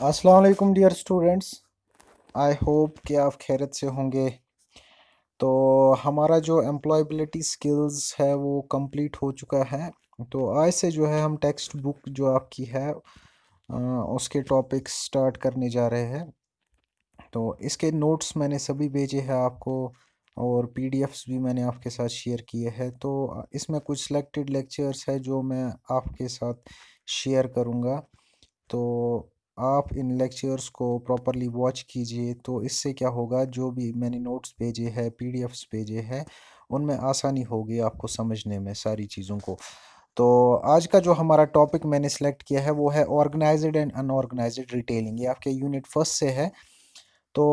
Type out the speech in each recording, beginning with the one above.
अस्सलाम वालेकुम dear students. I hope कि आप खैरियत से होंगे। तो हमारा जो एम्प्लॉयबिलिटी स्किल्स है वो कंप्लीट हो चुका है। तो आज से जो है हम टेक्स्ट बुक जो आपकी है उसके टॉपिक्स स्टार्ट करने जा रहे हैं। तो इसके नोट्स मैंने सभी भेजे हैं आपको, और पीडीएफ्स भी मैंने आपके साथ शेयर किए हैं। तो इसमें कुछ सिलेक्टेड लेक्चर्स है जो मैं आपके साथ शेयर करूँगा। तो आप इन लेक्चर्स को प्रॉपरली वॉच कीजिए, तो इससे क्या होगा, जो भी मैंने नोट्स भेजे हैं, पीडीएफ्स भेजे हैं, उनमें आसानी होगी आपको समझने में सारी चीज़ों को। तो आज का जो हमारा टॉपिक मैंने सेलेक्ट किया है वो है ऑर्गेनाइज्ड एंड अनऑर्गेनाइज्ड रिटेलिंग। ये आपके यूनिट फर्स्ट से है। तो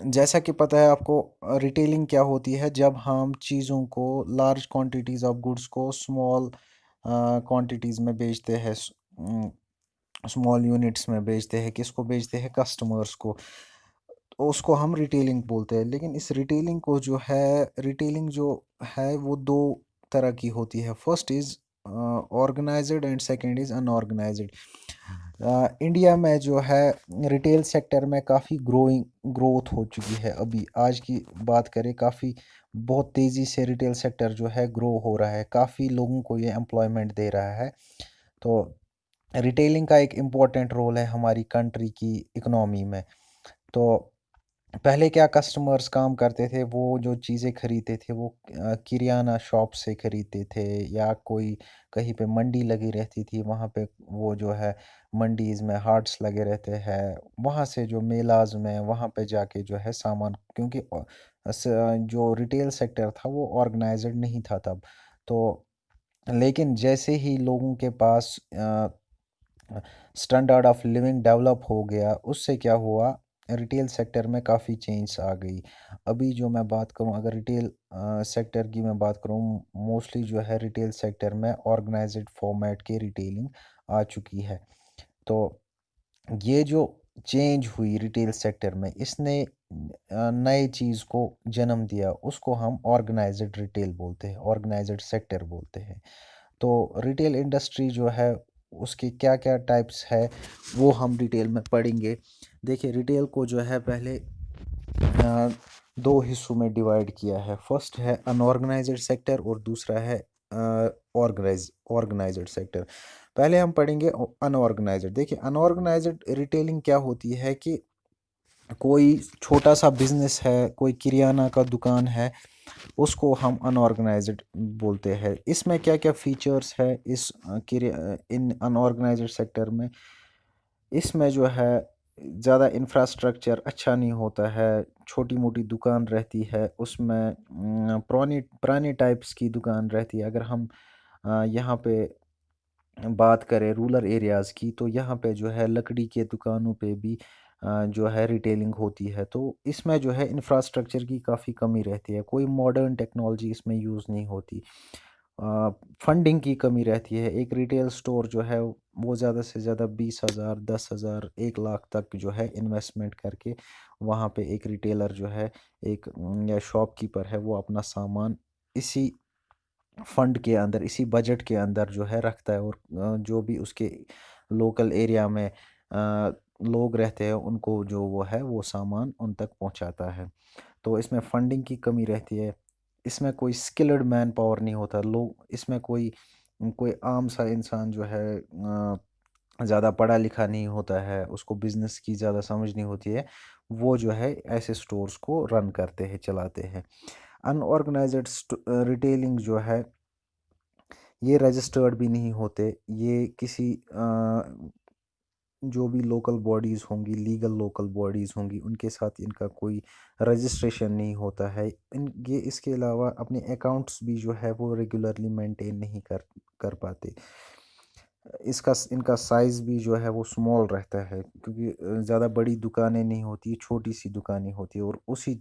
जैसा कि पता है आपको, रिटेलिंग क्या होती है, जब हम चीज़ों को, लार्ज क्वांटिटीज़ ऑफ गुड्स को स्मॉल क्वांटिटीज़ में बेचते हैं, स्मॉल यूनिट्स में बेचते हैं। किसको बेचते हैं? कस्टमर्स को। तो उसको हम रिटेलिंग बोलते हैं। लेकिन इस रिटेलिंग को जो है, रिटेलिंग जो है वो दो तरह की होती है। First is organised and second is unorganised. India में जो है रिटेल सेक्टर में काफ़ी ग्रोथ हो चुकी है। अभी आज की बात करें, काफ़ी बहुत तेज़ी से रिटेल सेक्टर जो है ग्रो हो रहा है। काफ़ी लोगों को ये एम्प्लॉयमेंट दे रहा है। तो रिटेलिंग का एक इम्पोर्टेंट रोल है हमारी कंट्री की इकोनॉमी में। तो पहले क्या कस्टमर्स काम करते थे, वो जो चीज़ें खरीदते थे वो किराना शॉप से खरीदते थे, या कोई कहीं पे मंडी लगी रहती थी, वहाँ पे वो जो है मंडीज़ में हाट्स लगे रहते हैं, वहाँ से जो मेलाज में वहाँ पे जाके जो है सामान, क्योंकि जो रिटेल सेक्टर था वो ऑर्गेनाइज्ड नहीं था तब। तो लेकिन जैसे ही लोगों के पास स्टैंडर्ड ऑफ लिविंग डेवलप हो गया, उससे क्या हुआ, रिटेल सेक्टर में काफ़ी चेंज आ गई। अभी जो मैं बात करूं, अगर रिटेल सेक्टर की मैं बात करूं, मोस्टली जो है रिटेल सेक्टर में ऑर्गेनाइज्ड फॉर्मेट की रिटेलिंग आ चुकी है। तो ये जो चेंज हुई रिटेल सेक्टर में, इसने नए चीज़ को जन्म दिया, उसको हम ऑर्गेनाइज्ड रिटेल बोलते हैं, ऑर्गेनाइज्ड सेक्टर बोलते हैं। तो रिटेल इंडस्ट्री जो है उसके क्या क्या टाइप्स है वो हम डिटेल में पढ़ेंगे। देखिए, रिटेल को जो है पहले दो हिस्सों में डिवाइड किया है। फर्स्ट है अनऑर्गेनाइज्ड सेक्टर और दूसरा है ऑर्गेनाइज्ड सेक्टर। पहले हम पढ़ेंगे अनऑर्गेनाइज्ड। देखिए, अनऑर्गेनाइज्ड रिटेलिंग क्या होती है कि कोई छोटा सा बिजनेस है, कोई किराना का दुकान है, उसको हम अनऑर्गेनाइज्ड बोलते हैं। इसमें क्या क्या फीचर्स है इस इन अनऑर्गेनाइज्ड सेक्टर में? इसमें जो है ज़्यादा इंफ्रास्ट्रक्चर अच्छा नहीं होता है, छोटी मोटी दुकान रहती है उसमें, पुरानी पुराने टाइप्स की दुकान रहती है। अगर हम यहाँ पे बात करें रूरल एरियाज़ की, तो यहाँ पे जो है लकड़ी के दुकानों पे भी जो है रिटेलिंग होती है। तो इसमें जो है इंफ्रास्ट्रक्चर की काफ़ी कमी रहती है, कोई मॉडर्न टेक्नोलॉजी इसमें यूज़ नहीं होती। फंडिंग की कमी रहती है। एक रिटेल स्टोर जो है वो ज़्यादा से ज़्यादा 20,000, 10,000, 1 लाख तक जो है इन्वेस्टमेंट करके वहाँ पे एक रिटेलर जो है, एक या शॉपकीपर है, वो अपना सामान इसी फंड के अंदर, इसी बजट के अंदर जो है रखता है, और जो भी उसके लोकल एरिया में लोग रहते हैं, उनको जो वो है वो सामान उन तक पहुंचाता है। तो इसमें फंडिंग की कमी रहती है। इसमें कोई स्किल्ड मैन पावर नहीं होता। लोग इसमें कोई कोई आम सा इंसान जो है ज़्यादा पढ़ा लिखा नहीं होता है, उसको बिज़नेस की ज़्यादा समझ नहीं होती है, वो जो है ऐसे स्टोर्स को रन करते हैं, चलाते हैं। अनऑर्गेनाइज्ड रिटेलिंग जो है, ये रजिस्टर्ड भी नहीं होते। ये किसी जो भी लोकल बॉडीज़ होंगी, लीगल लोकल बॉडीज़ होंगी, उनके साथ इनका कोई रजिस्ट्रेशन नहीं होता है। इन ये इसके अलावा अपने अकाउंट्स भी जो है वो रेगुलरली मेंटेन नहीं कर कर पाते। इनका साइज़ भी जो है वो स्मॉल रहता है, क्योंकि ज़्यादा बड़ी दुकानें नहीं होती, छोटी सी दुकानें होती है, और उसी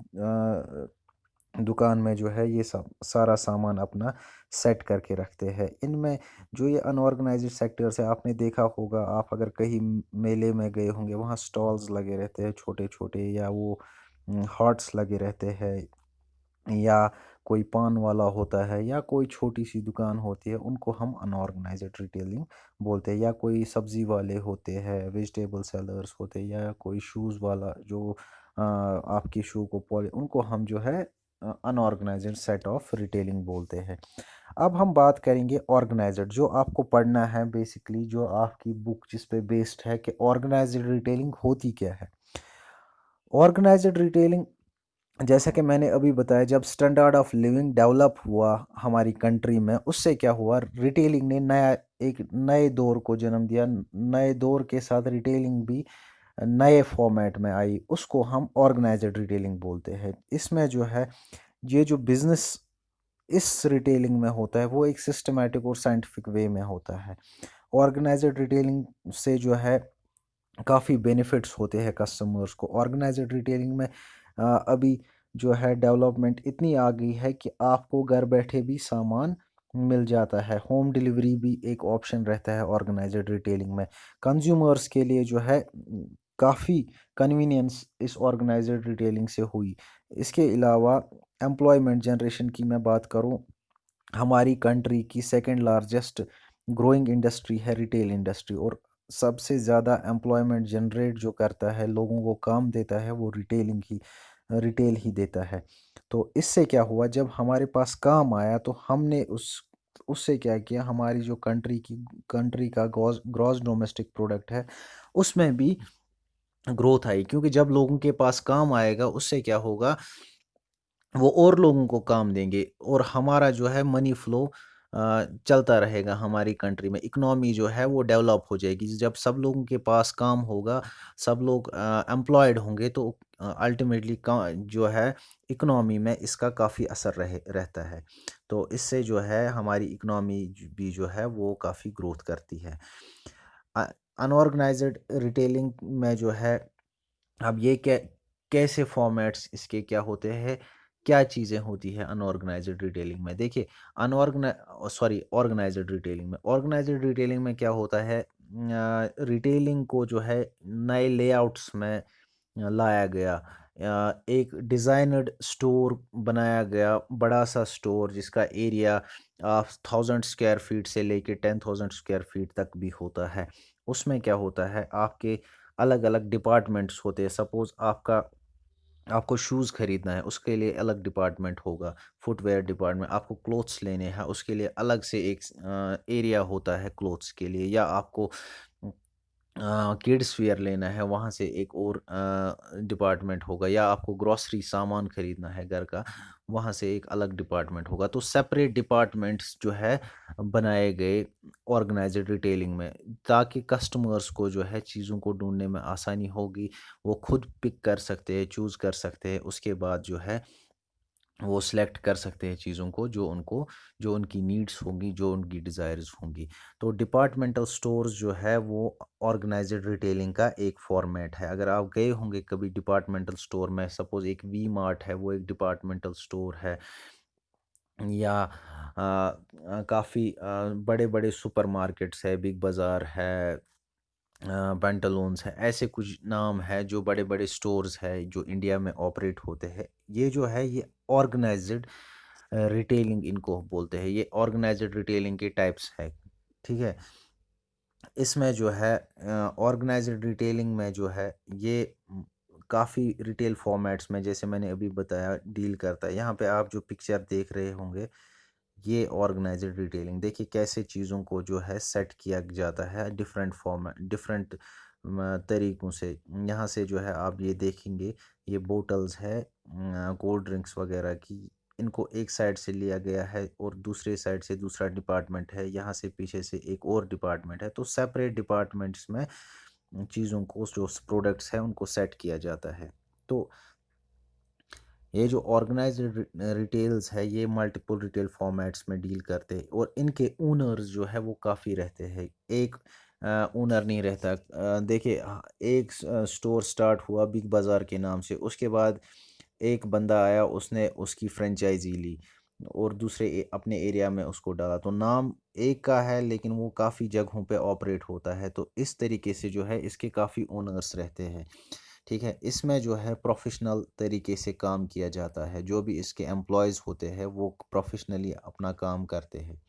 दुकान में जो है ये सब सारा सामान अपना सेट करके रखते हैं। इनमें जो ये अनऑर्गेनाइज्ड सेक्टर्स है, आपने देखा होगा, आप अगर कहीं मेले में गए होंगे, वहाँ स्टॉल्स लगे रहते हैं छोटे छोटे, या वो हॉट्स लगे रहते हैं, या कोई पान वाला होता है या कोई छोटी सी दुकान होती है, उनको हम अनऑर्गेनाइज्ड रिटेलिंग बोलते हैं। या कोई सब्ज़ी वाले होते हैं, वेजिटेबल सेलर्स होते हैं, या कोई शूज़ वाला जो आपकी शू को पॉली, उनको हम जो है अनऑर्गेनाइज्ड सेट ऑफ रिटेलिंग बोलते हैं। अब हम बात करेंगे ऑर्गेनाइज्ड, जो आपको पढ़ना है बेसिकली, जो आपकी बुक जिस पे बेस्ड है कि ऑर्गेनाइज्ड रिटेलिंग होती क्या है। ऑर्गेनाइज्ड रिटेलिंग, जैसा कि मैंने अभी बताया, जब स्टैंडर्ड ऑफ लिविंग डेवलप हुआ हमारी कंट्री में, उससे क्या हुआ, रिटेलिंग ने एक नए दौर को जन्म दिया। नए दौर के साथ रिटेलिंग भी नए फॉर्मेट में आई, उसको हम ऑर्गेनाइज्ड रिटेलिंग बोलते हैं। इसमें जो है, ये जो बिजनेस इस रिटेलिंग में होता है वो एक सिस्टमेटिक और साइंटिफिक वे में होता है। ऑर्गेनाइज्ड रिटेलिंग से जो है काफ़ी बेनिफिट्स होते हैं कस्टमर्स को। ऑर्गेनाइज्ड रिटेलिंग में अभी जो है डेवलपमेंट इतनी आ गई है कि आपको घर बैठे भी सामान मिल जाता है। होम डिलीवरी भी एक ऑप्शन रहता है ऑर्गेनाइज्ड रिटेलिंग में। कंज्यूमर्स के लिए जो है काफ़ी कन्वीनियंस इस ऑर्गेनाइज्ड रिटेलिंग से हुई। इसके अलावा एम्प्लॉयमेंट जनरेशन की मैं बात करूं, हमारी कंट्री की सेकंड लार्जेस्ट ग्रोइंग इंडस्ट्री है रिटेल इंडस्ट्री, और सबसे ज़्यादा एम्प्लॉयमेंट जनरेट जो करता है, लोगों को काम देता है, वो रिटेल ही देता है। तो इससे क्या हुआ, जब हमारे पास काम आया तो हमने उससे क्या किया, हमारी जो कंट्री का ग्रॉस डोमेस्टिक प्रोडक्ट है, उसमें भी ग्रोथ आई। क्योंकि जब लोगों के पास काम आएगा, उससे क्या होगा, वो और लोगों को काम देंगे और हमारा जो है मनी फ्लो चलता रहेगा। हमारी कंट्री में इकोनॉमी जो है वो डेवलप हो जाएगी। जब सब लोगों के पास काम होगा, सब लोग एम्प्लॉयड होंगे, तो अल्टीमेटली जो है इकोनॉमी में इसका काफ़ी असर रहता है। तो इससे जो है हमारी इकोनॉमी भी जो है वो काफ़ी ग्रोथ करती है। अनऑर्गेनाइज्ड रिटेलिंग में जो है, अब ये क्या, कैसे फॉर्मेट्स इसके क्या होते हैं, क्या चीज़ें होती है अनऑर्गेनाइज्ड रिटेलिंग में। देखिए, ऑर्गेनाइज्ड रिटेलिंग में, क्या होता है, रिटेलिंग को जो है नए लेआउट्स में लाया गया। एक डिज़ाइनड स्टोर बनाया गया, बड़ा सा स्टोर जिसका एरिया 1000 स्क्वायर फीट से लेके 10,000 स्क्वायर फीट तक भी होता है। उसमें क्या होता है, आपके अलग अलग डिपार्टमेंट्स होते हैं। सपोज़ आपको शूज़ खरीदना है, उसके लिए अलग डिपार्टमेंट होगा, फुटवेयर डिपार्टमेंट। आपको क्लोथ्स लेने हैं, उसके लिए अलग से एक एरिया होता है क्लोथ्स के लिए। या आपको किड्स वियर लेना है, वहाँ से एक और डिपार्टमेंट होगा। या आपको ग्रॉसरी सामान खरीदना है घर का, वहाँ से एक अलग डिपार्टमेंट होगा। तो सेपरेट डिपार्टमेंट्स जो है बनाए गए ऑर्गेनाइज्ड रिटेलिंग में, ताकि कस्टमर्स को जो है चीज़ों को ढूंढने में आसानी होगी। वो खुद पिक कर सकते हैं, चूज़ कर सकते हैं, उसके बाद जो है वो सिलेक्ट कर सकते हैं चीज़ों को जो उनकी नीड्स होंगी, जो उनकी डिज़ायर्स होंगी। तो डिपार्टमेंटल स्टोर्स जो है वो ऑर्गेनाइज्ड रिटेलिंग का एक फॉर्मेट है। अगर आप गए होंगे कभी डिपार्टमेंटल स्टोर में, सपोज़ एक वी मार्ट है, वो एक डिपार्टमेंटल स्टोर है। या काफ़ी बड़े बड़े सुपर मार्केट्स है, बिग बाज़ार है, पेंटालून्स है, ऐसे कुछ नाम है जो बड़े बड़े स्टोर्स है जो इंडिया में ऑपरेट होते हैं। ये जो है ये ऑर्गेनाइज्ड रिटेलिंग इनको बोलते हैं। ये ऑर्गेनाइज्ड रिटेलिंग के टाइप्स है, ठीक है। इसमें जो है ऑर्गेनाइज्ड रिटेलिंग में जो है ये काफ़ी रिटेल फॉर्मेट्स में, जैसे मैंने अभी बताया, डील करता है। यहाँ पे आप जो पिक्चर देख रहे होंगे, ये ऑर्गेनाइज्ड रिटेलिंग, देखिए कैसे चीज़ों को जो है सेट किया जाता है डिफरेंट फॉर्मेट, डिफरेंट तरीक़ों से। यहाँ से जो है आप ये देखेंगे, ये बोतल्स है कोल्ड ड्रिंक्स वगैरह की, इनको एक साइड से लिया गया है और दूसरे साइड से दूसरा डिपार्टमेंट है, यहाँ से पीछे से एक और डिपार्टमेंट है। तो सेपरेट डिपार्टमेंट्स में चीज़ों को, जो प्रोडक्ट्स हैं, उनको सेट किया जाता है। तो ये जो ऑर्गेनाइज्ड रिटेल्स है, ये मल्टीपल रिटेल फॉर्मेट्स में डील करते हैं और इनके ओनर्स जो है वो काफ़ी रहते हैं। एक ओनर नहीं रहता। देखिए, एक स्टोर स्टार्ट हुआ बिग बाज़ार के नाम से, उसके बाद एक बंदा आया, उसने उसकी फ्रेंचाइजी ली और दूसरे अपने एरिया में उसको डाला। तो नाम एक का है लेकिन वो काफ़ी जगहों पे ऑपरेट होता है। तो इस तरीके से जो है इसके काफ़ी ओनर्स रहते हैं। ठीक है, इसमें जो है प्रोफेशनल तरीके से काम किया जाता है, जो भी इसके एम्प्लॉयज़ होते हैं वो प्रोफेशनली अपना काम करते हैं।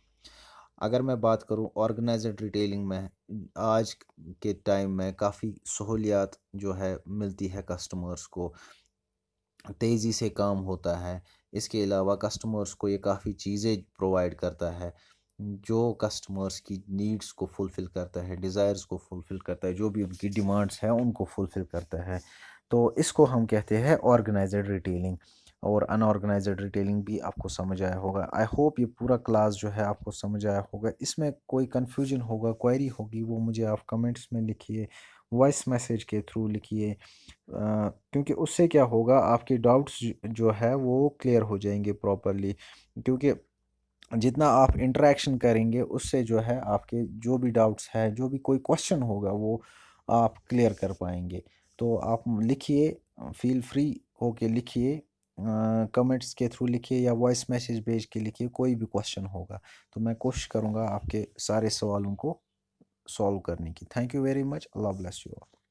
अगर मैं बात करूं ऑर्गेनाइज्ड रिटेलिंग में, आज के टाइम में काफ़ी सहूलियात जो है मिलती है कस्टमर्स को, तेज़ी से काम होता है। इसके अलावा कस्टमर्स को ये काफ़ी चीज़ें प्रोवाइड करता है, जो कस्टमर्स की नीड्स को फुलफ़िल करता है, डिज़ायर्स को फुलफ़िल करता है, जो भी उनकी डिमांड्स हैं, उनको फुलफ़िल करता है। तो इसको हम कहते हैं ऑर्गेनाइज़्ड रिटेलिंग। और अनऑर्गेनाइज़्ड रिटेलिंग भी आपको समझ आया होगा। आई होप ये पूरा क्लास जो है आपको समझ आया होगा। इसमें कोई कन्फ्यूजन होगा, क्वेरी होगी, वो मुझे आप कमेंट्स में लिखिए, वॉइस मैसेज के थ्रू लिखिए। क्योंकि उससे क्या होगा, आपके डाउट्स जो है वो क्लियर हो जाएंगे प्रॉपरली। क्योंकि जितना आप इंटरेक्शन करेंगे उससे जो है आपके जो भी डाउट्स है, जो भी कोई क्वेश्चन होगा, वो आप क्लियर कर पाएंगे। तो आप लिखिए, फील फ्री होके लिखिए, कमेंट्स के थ्रू लिखिए या वॉइस मैसेज भेज के लिखिए, कोई भी क्वेश्चन होगा तो मैं कोशिश करूँगा आपके सारे सवालों को सॉल्व करने की। Thank you very much. Allah bless you.